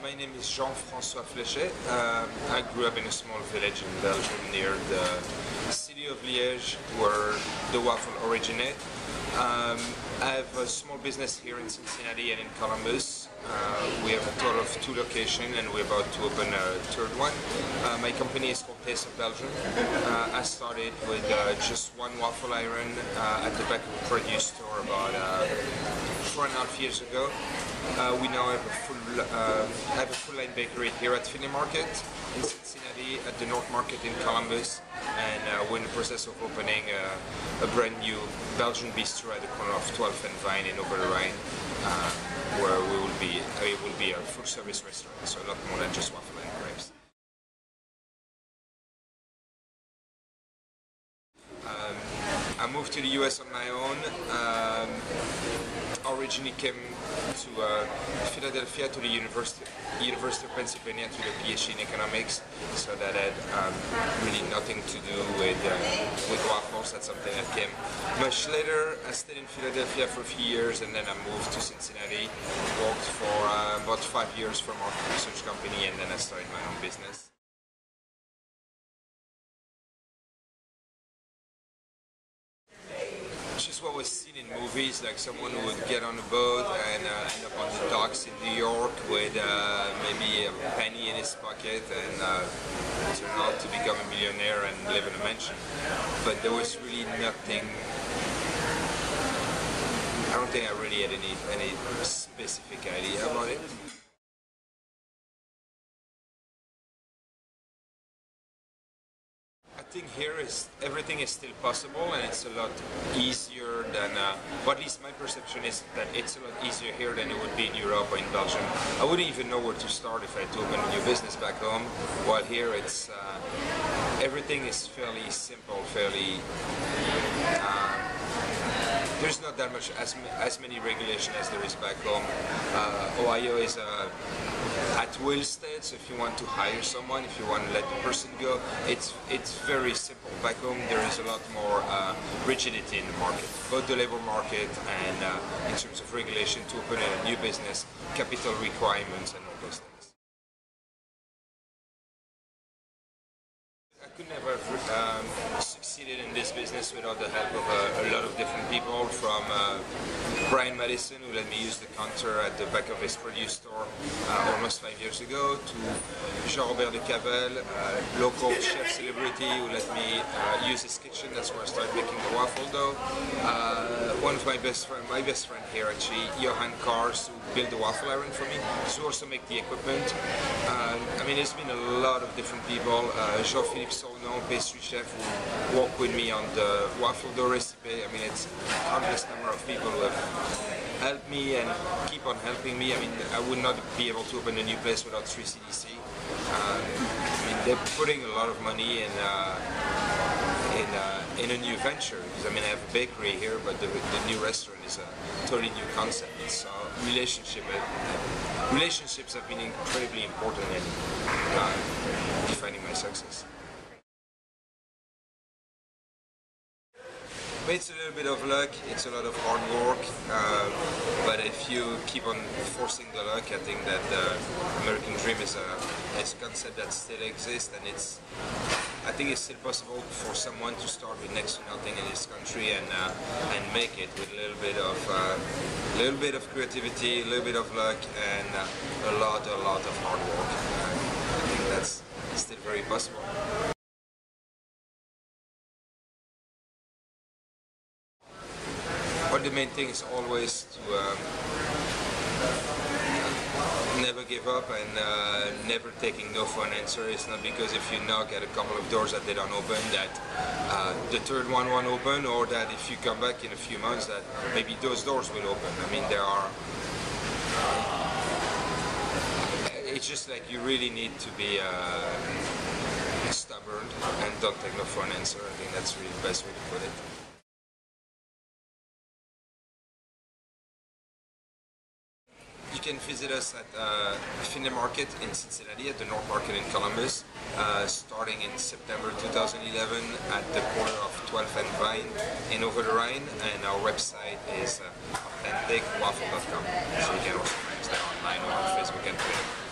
My name is Jean-François Flechet. I grew up in a small village in Belgium near the city of Liège, where the waffle originate. I have a small business here in Cincinnati and in Columbus. We have a total of 2 locations and we're about to open a 3rd one. My company is called Taste of Belgium. I started with just 1 waffle iron at the back of a produce store about 4.5 years ago. We now have a full-line bakery here at Finney Market in Cincinnati, at the North Market in Columbus, and we're in the process of opening a brand new Belgian bistro at the corner of 12th and Vine in Over the Rhine, where it will be a full-service restaurant, so a lot more than just waffle and crepes. I moved to the US on my own. Originally came to Philadelphia to the University of Pennsylvania to do a PhD in economics, so that had really nothing to do with waffles. That's something that came much later. I stayed in Philadelphia for a few years and then I moved to Cincinnati, worked for about 5 years for a market research company, and then I started my own business. Just what was seen in movies, like someone who would get on a boat and end up on the docks in New York with maybe a penny in his pocket and turn out to become a millionaire and live in a mansion. But there was really nothing. I don't think I really had any specific idea about it. I think here everything is still possible, and it's a lot easier than, or at least my perception is that it's a lot easier here than it would be in Europe or in Belgium. I wouldn't even know where to start if I had to open a new business back home, while here it's, everything is fairly simple, fairly, there's not that much, as many regulation as there is back home. Ohio is a at-will state, so if you want to hire someone, if you want to let the person go, it's very simple. Back home there is a lot more rigidity in the market, both the labor market and in terms of regulation to open a new business, capital requirements and all those things. I could never have succeeded in this business without the help of a lot of different people, from Brian Madison, who let me use the counter at the back of his produce store almost 5 years ago, to Jean-Robert de Cavel, local chef celebrity, who let me use his kitchen. That's where I started making the waffle dough. One of my best friend here actually, Johan Kars, who built the waffle iron for me, to also make the equipment. I mean, there's been a lot of different people. Jean-Philippe Saulnon, pastry chef, who worked with me on the waffle dough recipe. I mean, it's a countless number of people who have helped me and keep on helping me. I mean, I would not be able to open a new place without 3CDC. I mean, they're putting a lot of money in a new venture, because I mean, I have a bakery here, but the new restaurant is a totally new concept. So relationships have been incredibly important in defining my success. It's a little bit of luck, it's a lot of hard work, but if you keep on forcing the luck, I think that the American dream is a concept that still exists, and I think it's still possible for someone to start with next to nothing in this country and make it with a little bit of creativity, a little bit of luck, and a lot of hard work. I think that's still very possible. But the main thing is always to never give up and never taking no for an answer. It's not because if you knock at a couple of doors that they don't open, that the 3rd one won't open, or that if you come back in a few months that maybe those doors will open. I mean, it's just like you really need to be stubborn and don't take no for an answer. I think that's really the best way to put it. You can visit us at Finney Market in Cincinnati, at the North Market in Columbus, starting in September 2011 at the corner of 12th and Vine in Over the Rhine, and our website is authenticwaffle.com, so you can also find us there online or on Facebook and Twitter.